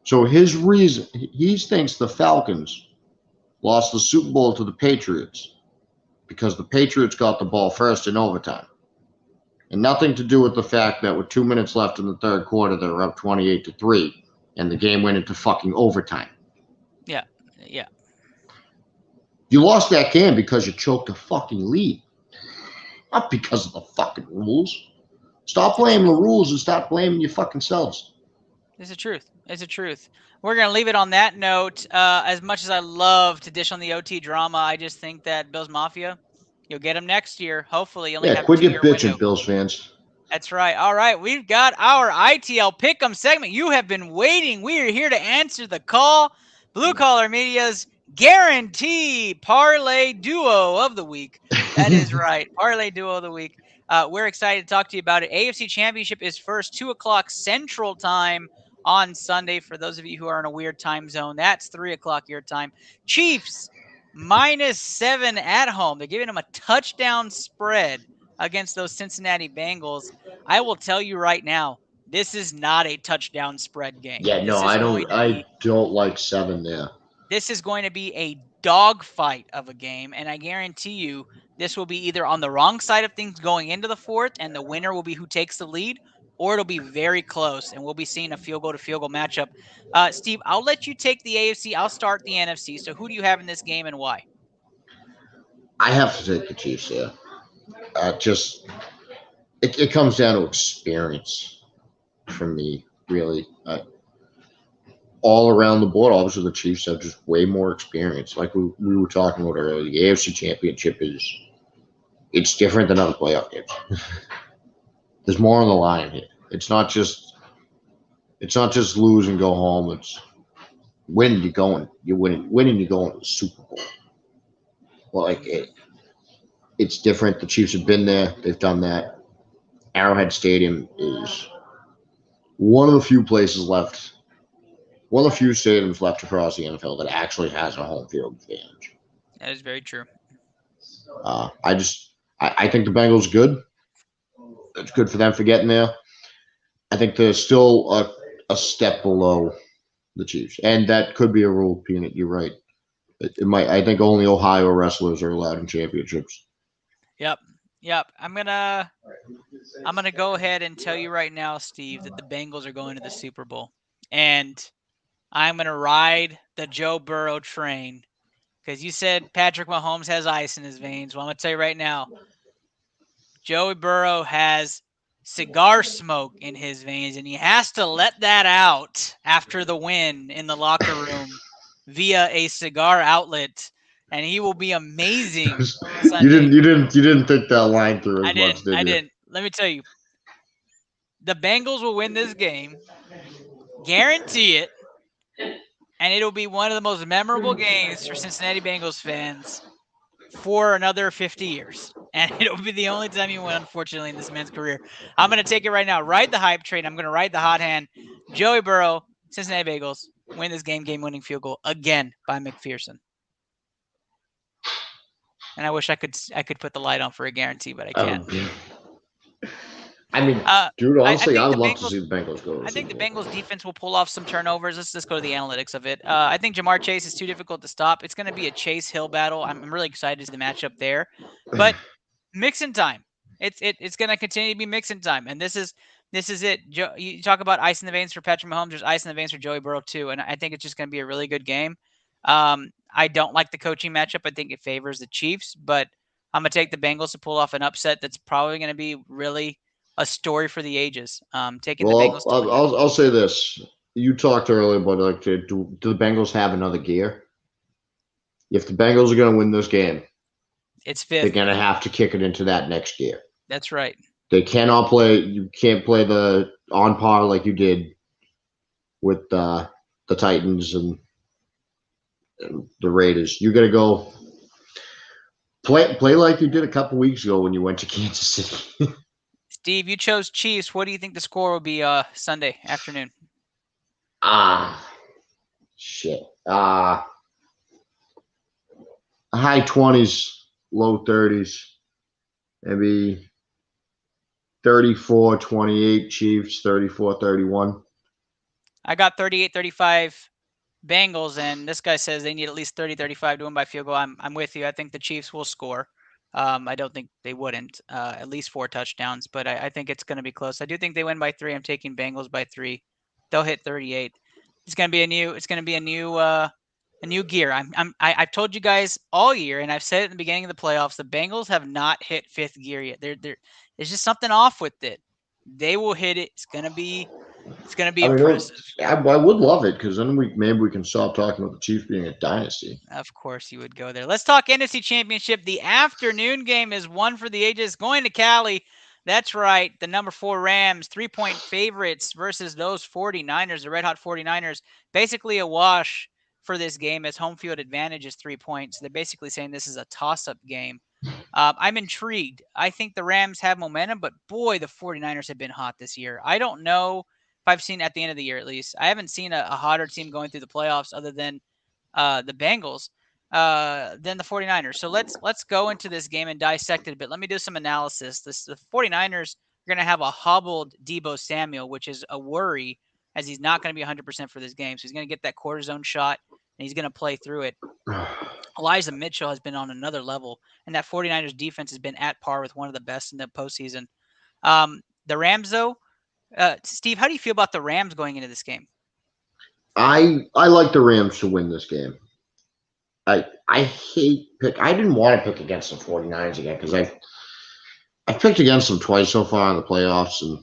So his reason, he thinks the Falcons lost the Super Bowl to the Patriots because the Patriots got the ball first in overtime. And nothing to do with the fact that with 2 minutes left in the third quarter, they were up 28-3, and the game went into fucking overtime. Yeah. You lost that game because you choked a fucking lead. Not because of the fucking rules. Stop blaming the rules and stop blaming your fucking selves. It's the truth. It's the truth. We're going to leave it on that note. As much as I love to dish on the OT drama, I just think that Bills Mafia, you'll get them next year. Hopefully, you only have quit a your 2-year bitching, window. Bills fans. That's right. All right. We've got our ITL Pick'em segment. You have been waiting. We are here to answer the call. Blue Collar Media's guarantee parlay duo of the week. That is right. Parlay duo of the week. We're excited to talk to you about it. AFC Championship is first, 2 o'clock Central Time on Sunday. For those of you who are in a weird time zone, that's 3 o'clock your time. Chiefs -7 at home. They're giving them a touchdown spread against those Cincinnati Bengals. I will tell you right now, this is not a touchdown spread game. Yeah, no, I don't like 7 there. This is going to be a dogfight of a game, and I guarantee you this will be either on the wrong side of things going into the fourth, and the winner will be who takes the lead, or it'll be very close, and we'll be seeing a field goal to field goal matchup. Steve, I'll let you take the AFC. I'll start the NFC. So who do you have in this game and why? I have to take the Chiefs here. It comes down to experience for me, really. All around the board, obviously the Chiefs have just way more experience. Like we were talking about earlier, the AFC Championship it's different than other playoff games. There's more on the line here. It's not just lose and go home. It's win, you're going. You're winning, you're going to the Super Bowl. Well, it's different. The Chiefs have been there. They've done that. Arrowhead Stadium is one of the few places left, one of the few stadiums left across the NFL that actually has a home field advantage. That is very true. I think the Bengals are good. It's good for them for getting there. I think they're still a step below the Chiefs, and that could be a rule, Peanut. You're right. It might. I think only Ohio wrestlers are allowed in championships. Yep. I'm gonna go ahead and tell you right now, Steve, that the Bengals are going to the Super Bowl, and I'm gonna ride the Joe Burrow train because you said Patrick Mahomes has ice in his veins. Well, I'm gonna tell you right now, Joey Burrow has cigar smoke in his veins, and he has to let that out after the win in the locker room via a cigar outlet. And he will be amazing. You didn't think that line through as much, did you? I didn't. Let me tell you, the Bengals will win this game, guarantee it, and it'll be one of the most memorable games for Cincinnati Bengals fans for another 50 years. And it'll be the only time you win, unfortunately, in this man's career. I'm going to take it right now. Ride the hype train. I'm going to ride the hot hand. Joey Burrow, Cincinnati Bengals, win this game-winning field goal again by McPherson. And I wish I could put the light on for a guarantee, but I can't. I mean, dude, honestly, I would love to see the Bengals go. I think the Bengals defense will pull off some turnovers. Let's just go to the analytics of it. I think Jamar Chase is too difficult to stop. It's going to be a Chase Hill battle. I'm really excited to see the matchup there. But mixing time. It's going to continue to be mixing time. And this is it. You talk about ice in the veins for Patrick Mahomes. There's ice in the veins for Joey Burrow too. And I think it's just going to be a really good game. I don't like the coaching matchup. I think it favors the Chiefs, but I'm going to take the Bengals to pull off an upset that's probably going to be really a story for the ages. Taking the Bengals. I'll say this. You talked earlier about like, do the Bengals have another gear? If the Bengals are going to win this game, it's fifth. They're going to have to kick it into that next gear. That's right. They cannot play. You can't play the on par like you did with the Titans and the Raiders. You got to go play like you did a couple weeks ago when you went to Kansas City. Steve, you chose Chiefs. What do you think the score will be Sunday afternoon? Shit. High 20s, low 30s. Maybe 34-28 Chiefs, 34-31. I got 38-35 Bengals, and this guy says they need at least 30-35 to win by field goal. I'm with you. I think the Chiefs will score. I don't think they wouldn't. At least 4 touchdowns, but I think it's going to be close. I do think they win by 3. I'm taking Bengals by 3. They'll hit 38. It's going to be a new A new gear. I've told you guys all year, and I've said it in the beginning of the playoffs. The Bengals have not hit fifth gear yet. There's just something off with it. They will hit it. It's gonna be impressive. I would love it because then maybe we can stop talking about the Chiefs being a dynasty. Of course, you would go there. Let's talk NFC Championship. The afternoon game is one for the ages. Going to Cali. That's right. The number 4 Rams, 3-point favorites versus those 49ers, the red hot 49ers. Basically a wash for this game as home field advantage is 3 points. They're basically saying this is a toss-up game. I'm intrigued. I think the Rams have momentum, but boy, the 49ers have been hot this year. I don't know if I've seen at the end of the year, at least. I haven't seen a hotter team going through the playoffs other than the Bengals than the 49ers. So let's go into this game and dissect it a bit. Let me do some analysis. The 49ers are going to have a hobbled Deebo Samuel, which is a worry as he's not going to be 100% for this game. So he's going to get that cortisone shot, and he's going to play through it. Elijah Mitchell has been on another level, and that 49ers defense has been at par with one of the best in the postseason. The Rams, though, Steve, how do you feel about the Rams going into this game? I like the Rams to win this game. I didn't want to pick against the 49ers again because I picked against them twice so far in the playoffs, and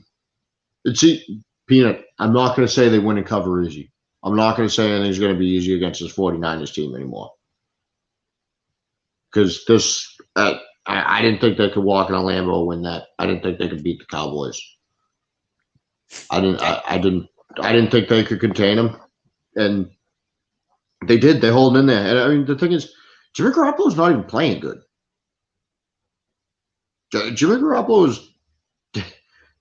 Peanut, I'm not going to say they win and cover easy. I'm not going to say anything's going to be easy against this 49ers team anymore. Because I didn't think they could walk in a Lambeau and win that. I didn't think they could beat the Cowboys. I didn't think they could contain them, and they did. They hold in there. And I mean, the thing is, Jimmy Garoppolo's not even playing good. Jimmy Garoppolo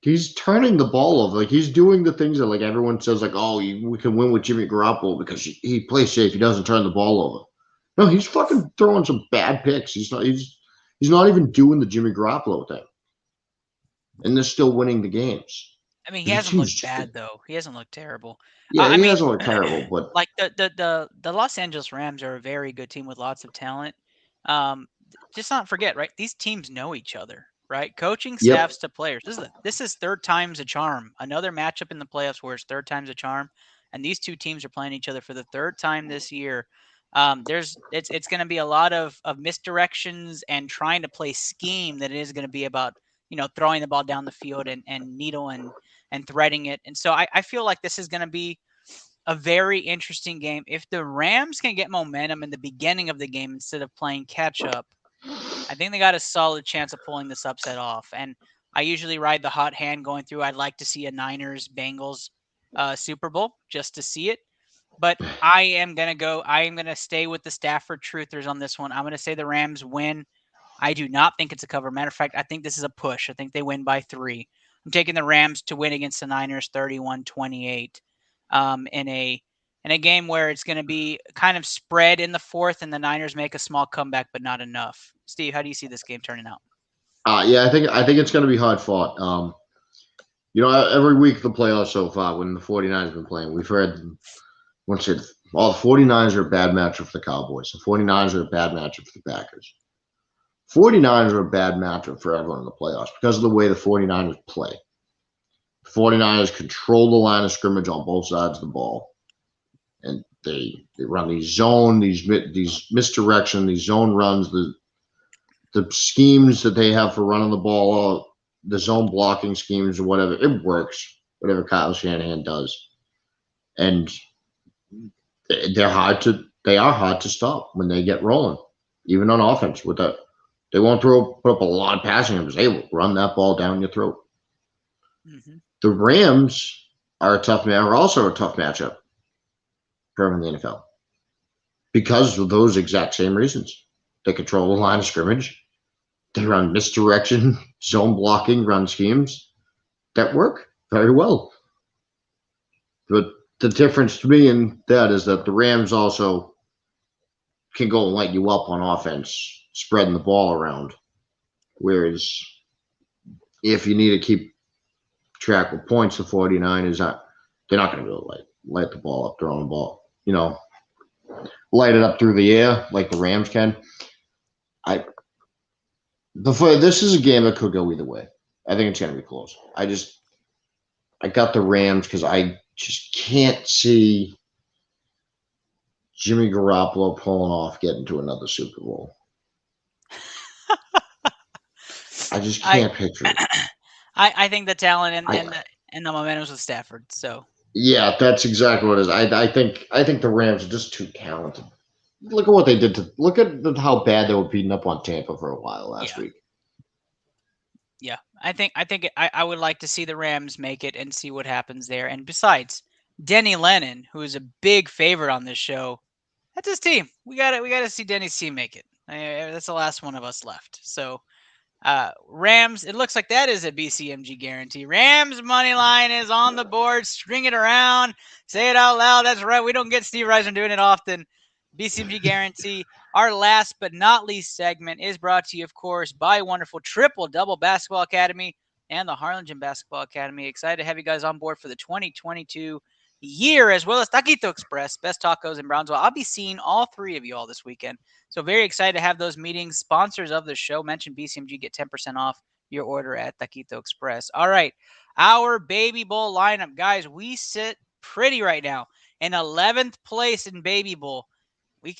he's turning the ball over. Like, he's doing the things that, like, everyone says, like, oh, we can win with Jimmy Garoppolo because he plays safe. He doesn't turn the ball over. No, he's fucking throwing some bad picks. He's not even doing the Jimmy Garoppolo thing. And they're still winning the games. I mean, he hasn't looked bad, though. He hasn't looked terrible. Yeah, he hasn't looked terrible, but like the Los Angeles Rams are a very good team with lots of talent. Just not forget, right? These teams know each other, right? Coaching staffs to players. This is third time's a charm. Another matchup in the playoffs where it's third time's a charm, and these two teams are playing each other for the third time this year. It's going to be a lot of misdirections and trying to play scheme that it is going to be about, throwing the ball down the field and needle and threading it. And so I feel like this is going to be a very interesting game. If the Rams can get momentum in the beginning of the game instead of playing catch up, I think they got a solid chance of pulling this upset off. And I usually ride the hot hand going through. I'd like to see a Niners-Bengals Super Bowl just to see it. But I am going to stay with the Stafford truthers on this one. I'm going to say the Rams win. I do not think it's a cover. Matter of fact, I think this is a push. I think they win by 3. I'm taking the Rams to win against the Niners 31-28 in a game where it's going to be kind of spread in the fourth and the Niners make a small comeback, but not enough. Steve, how do you see this game turning out? Yeah, I think it's going to be hard fought. Every week of the playoffs so far when the 49ers have been playing, we've heard – once the 49ers are a bad matchup for the Cowboys. The 49ers are a bad matchup for the Packers. 49ers are a bad matchup for everyone in the playoffs because of the way the 49ers play. The 49ers control the line of scrimmage on both sides of the ball. And they run these zone, these misdirection, these zone runs, the schemes that they have for running the ball, the zone blocking schemes or whatever. It works, whatever Kyle Shanahan does. And they are hard to stop when they get rolling, even on offense. With that, they won't put up a lot of passing numbers. They will run that ball down your throat. Mm-hmm. The Rams are also a tough matchup for everyone in the NFL because of those exact same reasons. They control the line of scrimmage. They run misdirection, zone blocking, run schemes that work very well. But the difference to me in that is that the Rams also can go and light you up on offense, spreading the ball around. Whereas if you need to keep track of points, the 49ers, they're not going to be able to light the ball up, throwing the ball, light it up through the air like the Rams can. This is a game that could go either way. I think it's going to be close. I got the Rams because I just can't see Jimmy Garoppolo pulling off getting to another Super Bowl. I just can't picture it. I think the talent and the momentum's with Stafford. So yeah, that's exactly what it is. I think the Rams are just too talented. Look at what they did look at how bad they were beating up on Tampa for a while last week. Yeah, I think I would like to see the Rams make it and see what happens there. And besides, Denny Lennon, who is a big favorite on this show, that's his team. We gotta see Denny's team make it. That's the last one of us left. So Rams, it looks like that is a BCMG guarantee. Rams money line is on the board. String it around. Say it out loud. That's right. We don't get Steve Reisner doing it often. BCMG guarantee. Our last but not least segment is brought to you, of course, by wonderful Triple Double Basketball Academy and the Harlingen Basketball Academy. Excited to have you guys on board for the 2022 year, as well as Taquito Express, Best Tacos in Brownsville. I'll be seeing all three of you all this weekend. So very excited to have those meetings. Sponsors of the show, mention BCMG, get 10% off your order at Taquito Express. All right, our Baby Bowl lineup. Guys, we sit pretty right now in 11th place in Baby Bowl.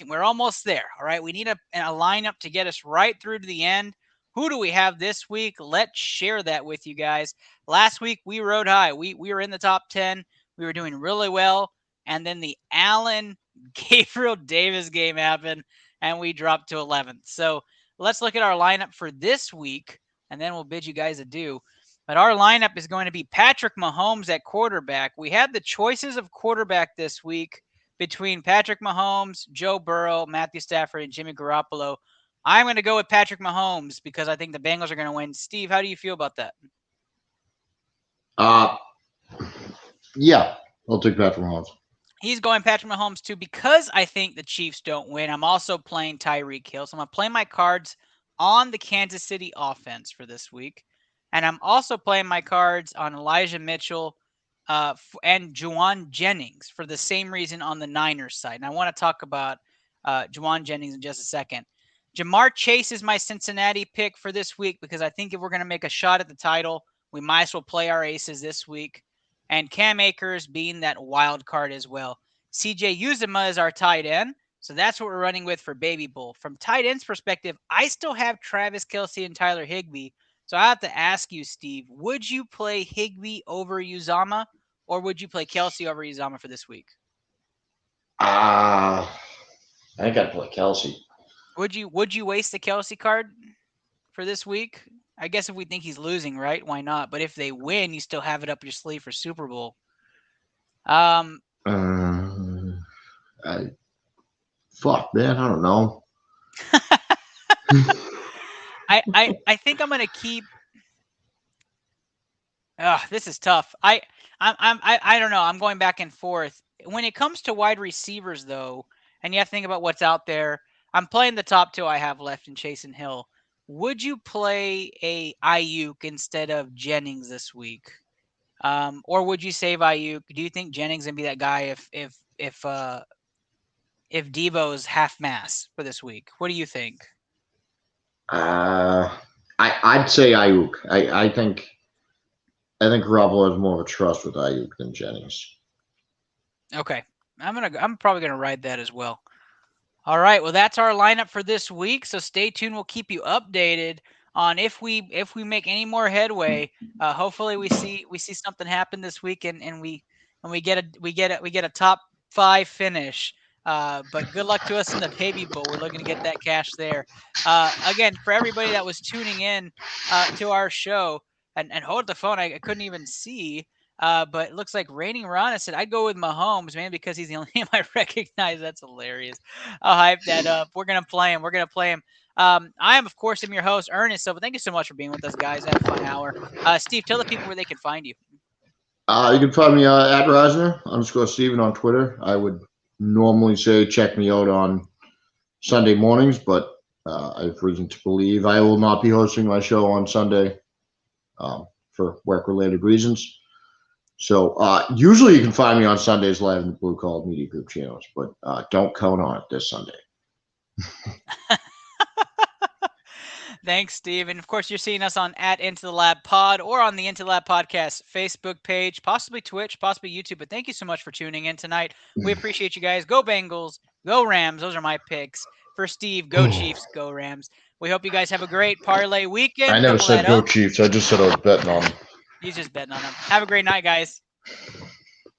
We're almost there, all right? We need a lineup to get us right through to the end. Who do we have this week? Let's share that with you guys. Last week, we rode high. We were in the top 10. We were doing really well. And then the Allen Gabriel Davis game happened, and we dropped to 11th. So let's look at our lineup for this week, and then we'll bid you guys adieu. But our lineup is going to be Patrick Mahomes at quarterback. We had the choices of quarterback this week between Patrick Mahomes, Joe Burrow, Matthew Stafford, and Jimmy Garoppolo. I'm going to go with Patrick Mahomes because I think the Bengals are going to win. Steve, how do you feel about that? Yeah, I'll take Patrick Mahomes. He's going Patrick Mahomes too because I think the Chiefs don't win. I'm also playing Tyreek Hill. So I'm going to play my cards on the Kansas City offense for this week. And I'm also playing my cards on Elijah Mitchell and Juwan Jennings for the same reason on the Niners side. And I want to talk about Juwan Jennings in just a second. Jamar Chase is my Cincinnati pick for this week because I think if we're going to make a shot at the title, we might as well play our aces this week. And Cam Akers being that wild card as well. CJ Uzomah is our tight end. So that's what we're running with for Baby Bowl. From tight end's perspective, I still have Travis Kelce and Tyler Higbee. So I have to ask you, Steve, would you play Higbee over Uzomah or would you play Kelce over Uzomah for this week? I think I'd play Kelce. Would you waste the Kelce card for this week? I guess if we think he's losing, right? Why not? But if they win, you still have it up your sleeve for Super Bowl. Fuck, man, I don't know. I think I'm gonna keep. This is tough. I don't know. I'm going back and forth. When it comes to wide receivers, though, and you have to think about what's out there. I'm playing the top two I have left in Chase and Hill. Would you play a Ayuk instead of Jennings this week, or would you save Ayuk? Do you think Jennings gonna be that guy if Devo's half mass for this week? What do you think? I'd say Ayuk. I think Garoppolo has more of a trust with Ayuk than Jennings. Okay, I'm probably gonna ride that as well. All right, well, that's our lineup for this week. So stay tuned. We'll keep you updated on if we make any more headway. Hopefully, we see something happen this week, and we get a top 5 finish. But good luck to us in the Baby Bowl. We're looking to get that cash there. Again, for everybody that was tuning in to our show and hold the phone, I couldn't even see. But it looks like Reigning Rana said, I'd go with Mahomes, man, because he's the only name I recognize. That's hilarious. I'll hype that up. We're going to play him. I am, of course, your host, Ernest. So thank you so much for being with us, guys. Had a fun hour. Steve, tell the people where they can find you. You can find me at Reisner_Steven on Twitter. I would normally say check me out on Sunday mornings, but I have reason to believe I will not be hosting my show on Sunday for work-related reasons. So usually you can find me on Sundays live in the Blue Collar Media Group channels, but don't count on it this Sunday. Thanks, Steve. And of course, you're seeing us on @IntoTheLabPod or on the Into the Lab Podcast Facebook page, possibly Twitch, possibly YouTube. But thank you so much for tuning in tonight. We appreciate you guys. Go Bengals. Go Rams. Those are my picks. For Steve, go Chiefs, go Rams. We hope you guys have a great parlay weekend. I never Double said that go up. Chiefs. I just said I was betting on them. He's just betting on them. Have a great night, guys.